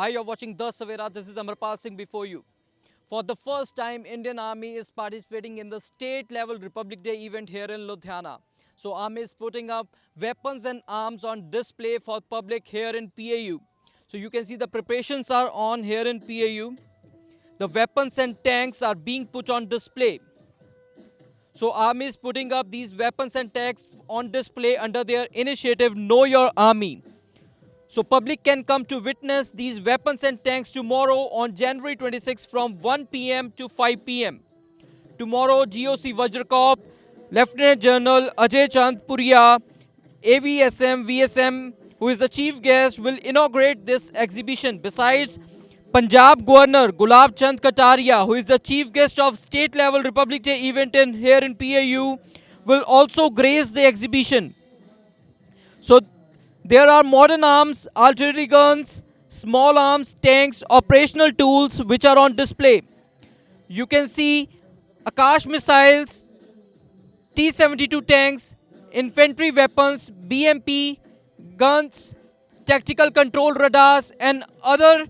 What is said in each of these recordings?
Hi, you're watching The Savera. This is Amarpal Singh before you. For the first time, Indian Army is participating in the state-level Republic Day event here in Ludhiana. So, Army is putting up weapons and arms on display for public here in PAU. So, you can see the preparations are on here in PAU. The weapons and tanks are being put on display. So, Army is putting up these weapons and tanks on display under their initiative Know Your Army. So public can come to witness these weapons and tanks tomorrow on January 26 from 1 p.m. to 5 p.m. Tomorrow, GOC Vajra Corp, Lieutenant General Ajay Chand Puria, AVSM, VSM, who is the chief guest, will inaugurate this exhibition. Besides, Punjab Governor Gulab Chand Kataria, who is the chief guest of state-level Republic Day event here in PAU, will also grace the exhibition. So there are modern arms, artillery guns, small arms, tanks, operational tools which are on display. You can see Akash missiles, T-72 tanks, infantry weapons, BMP, guns, tactical control radars and other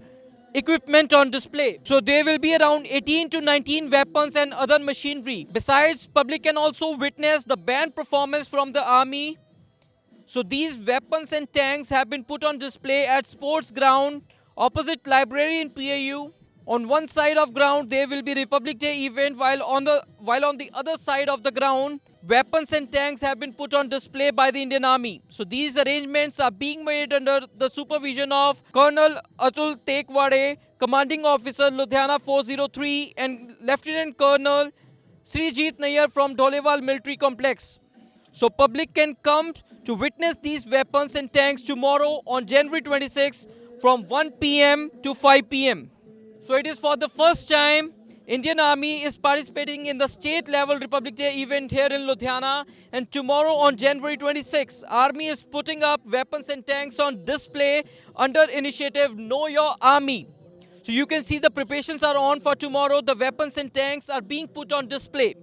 equipment on display. So there will be around 18 to 19 weapons and other machinery. Besides, public can also witness the band performance from the army. So these weapons and tanks have been put on display at sports ground opposite library in PAU. On one side of ground there will be Republic Day event, while on the other side of the ground weapons and tanks have been put on display by the Indian Army. So these arrangements are being made under the supervision of Colonel Atul Tekwade, Commanding Officer Ludhiana 403 and Lieutenant Colonel Srijit Nayyar from Dholewal Military Complex. So public can come to witness these weapons and tanks tomorrow on January 26 from 1 p.m. to 5 p.m. So it is for the first time Indian Army is participating in the state-level Republic Day event here in Ludhiana, and tomorrow on January 26, Army is putting up weapons and tanks on display under initiative Know Your Army. So you can see the preparations are on for tomorrow. The weapons and tanks are being put on display.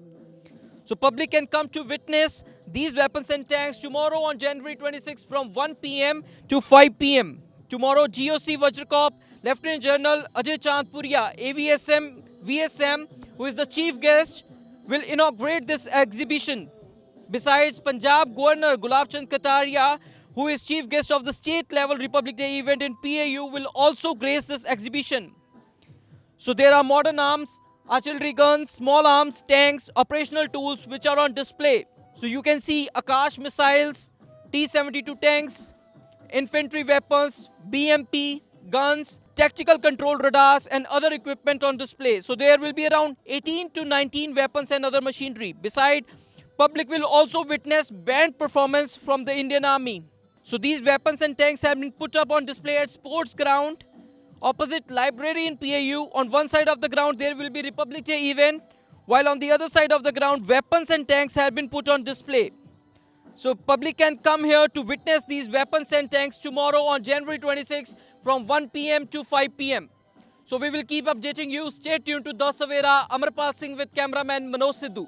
So public can come to witness these weapons and tanks tomorrow on January 26 from 1 p.m. to 5 p.m. Tomorrow, GOC Vajra Corp, Lieutenant General Ajay Chand Puria, AVSM, VSM, who is the chief guest, will inaugurate this exhibition. Besides, Punjab Governor Gulab Chand Kataria, who is chief guest of the state-level Republic Day event in PAU, will also grace this exhibition. So there are modern arms, artillery guns, small arms, tanks, operational tools which are on display. So you can see Akash missiles, T-72 tanks, infantry weapons, BMP, guns, tactical control radars and other equipment on display. So there will be around 18 to 19 weapons and other machinery. Besides, public will also witness band performance from the Indian Army. So these weapons and tanks have been put up on display at sports ground opposite library in PAU. On one side of the ground there will be Republic Day event, while on the other side of the ground weapons and tanks have been put on display. So public can come here to witness these weapons and tanks tomorrow on January 26 from 1 p.m. to 5 p.m. So we will keep updating you. Stay tuned to The Savera. Amarpal Singh with cameraman Manoj Sidhu.